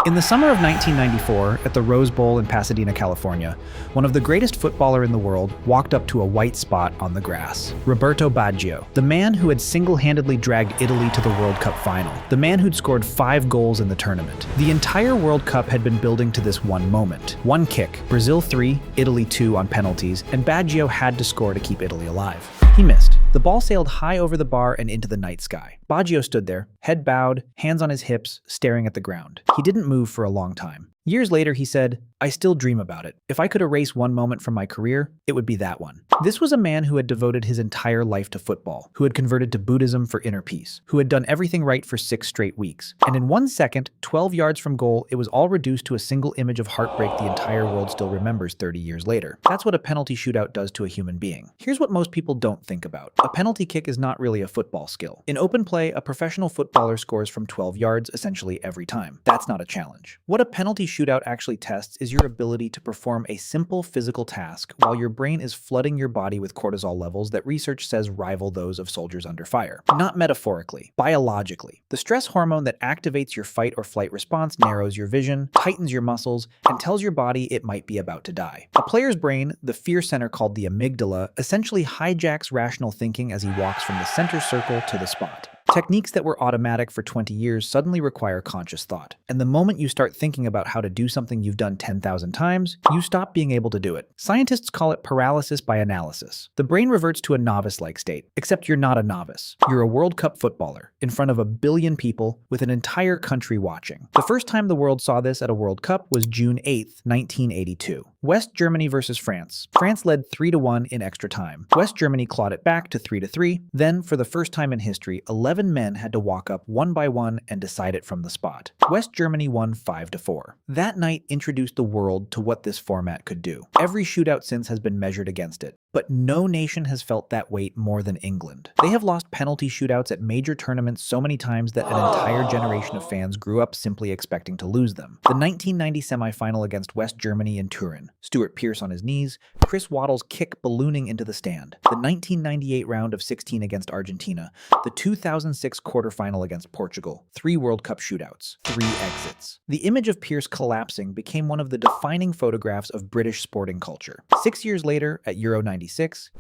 In the summer of 1994, at the Rose Bowl in Pasadena, California, one of the greatest footballers in the world walked up to a white spot on the grass. Roberto Baggio, the man who had single-handedly dragged Italy to the World Cup final, the man who'd scored 5 goals in the tournament. The entire World Cup had been building to this one moment. One kick, Brazil 3, Italy 2 on penalties, and Baggio had to score to keep Italy alive. He missed. The ball sailed high over the bar and into the night sky. Baggio stood there, head bowed, hands on his hips, staring at the ground. He didn't move for a long time. Years later, he said, "I still dream about it. If I could erase one moment from my career, it would be that one." This was a man who had devoted his entire life to football, who had converted to Buddhism for inner peace, who had done everything right for 6 straight weeks. And in 1 second, 12 yards from goal, it was all reduced to a single image of heartbreak the entire world still remembers 30 years later. That's what a penalty shootout does to a human being. Here's what most people don't think about. A penalty kick is not really a football skill. In open play, a professional footballer scores from 12 yards essentially every time. That's not a challenge. What a penalty shootout actually tests is your ability to perform a simple physical task while your brain is flooding your body with cortisol levels that research says rival those of soldiers under fire. Not metaphorically, biologically. The stress hormone that activates your fight or flight response narrows your vision, tightens your muscles, and tells your body it might be about to die. A player's brain, the fear center called the amygdala, essentially hijacks rational thinking as he walks from the center circle to the spot. Techniques that were automatic for 20 years suddenly require conscious thought. And the moment you start thinking about how to do something you've done 10,000 times, you stop being able to do it. Scientists call it paralysis by analysis. The brain reverts to a novice-like state, except you're not a novice. You're a World Cup footballer, in front of 1 billion people, with an entire country watching. The first time the world saw this at a World Cup was June 8, 1982. West Germany versus France. France led 3-1 in extra time. West Germany clawed it back to 3-3. Then, for the first time in history, 11 men had to walk up one by one and decide it from the spot. West Germany won 5-4. That night introduced the world to what this format could do. Every shootout since has been measured against it. But no nation has felt that weight more than England. They have lost penalty shootouts at major tournaments so many times that an entire generation of fans grew up simply expecting to lose them. The 1990 semifinal against West Germany in Turin. Stuart Pearce on his knees, Chris Waddle's kick ballooning into the stand. The 1998 round of 16 against Argentina. The 2006 quarterfinal against Portugal. 3 World Cup shootouts. 3 exits. The image of Pearce collapsing became one of the defining photographs of British sporting culture. 6 years later, at Euro 96,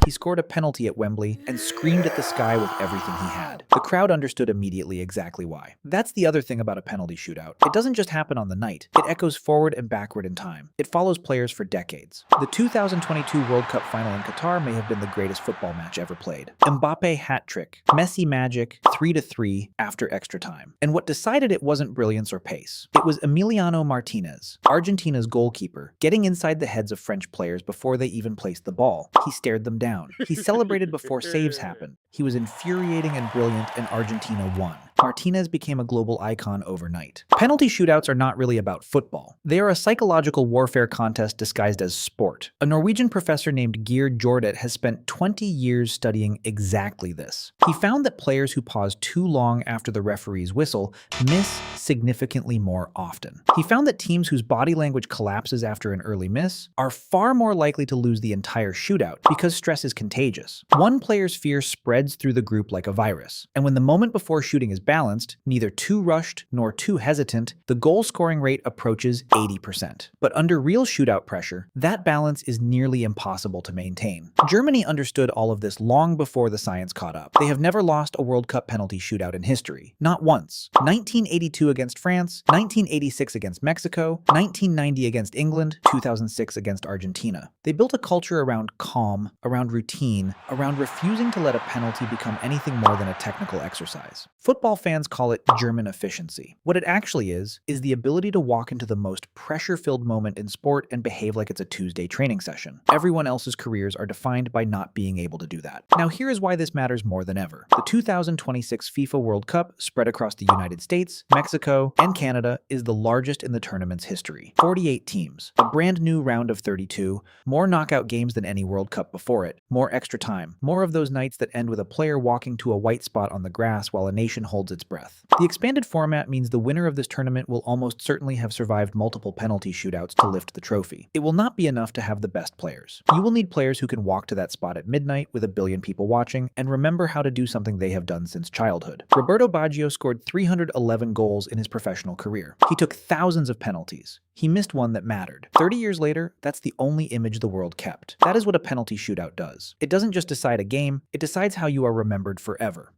he scored a penalty at Wembley and screamed at the sky with everything he had. The crowd understood immediately exactly why. That's the other thing about a penalty shootout. It doesn't just happen on the night. It echoes forward and backward in time. It follows players for decades. The 2022 World Cup final in Qatar may have been the greatest football match ever played. Mbappe hat trick, Messi magic, 3-3 after extra time. And what decided it wasn't brilliance or pace. It was Emiliano Martinez, Argentina's goalkeeper, getting inside the heads of French players before they even placed the ball. He stared them down. He celebrated before saves happened. He was infuriating and brilliant, and Argentina won. Martinez became a global icon overnight. Penalty shootouts are not really about football. They are a psychological warfare contest disguised as sport. A Norwegian professor named Geir Jordet has spent 20 years studying exactly this. He found that players who pause too long after the referee's whistle miss significantly more often. He found that teams whose body language collapses after an early miss are far more likely to lose the entire shootout because stress is contagious. One player's fear spreads through the group like a virus, and when the moment before shooting is balanced, neither too rushed nor too hesitant, the goal scoring rate approaches 80%. But under real shootout pressure, that balance is nearly impossible to maintain. Germany understood all of this long before the science caught up. They have never lost a World Cup penalty shootout in history. Not once. 1982 against France, 1986 against Mexico, 1990 against England, 2006 against Argentina. They built a culture around calm, around routine, around refusing to let a penalty become anything more than a technical exercise. Football fans call it German efficiency. What it actually is the ability to walk into the most pressure-filled moment in sport and behave like it's a Tuesday training session. Everyone else's careers are defined by not being able to do that. Now here is why this matters more than ever. The 2026 FIFA World Cup, spread across the United States, Mexico, and Canada, is the largest in the tournament's history. 48 teams, a brand new round of 32, more knockout games than any World Cup before it, more extra time, more of those nights that end with a player walking to a white spot on the grass while a nation holds holds its breath. The expanded format means the winner of this tournament will almost certainly have survived multiple penalty shootouts to lift the trophy. It will not be enough to have the best players. You will need players who can walk to that spot at midnight with a billion people watching and remember how to do something they have done since childhood. Roberto Baggio scored 311 goals in his professional career. He took thousands of penalties. He missed one that mattered. 30 years later, that's the only image the world kept. That is what a penalty shootout does. It doesn't just decide a game, it decides how you are remembered forever.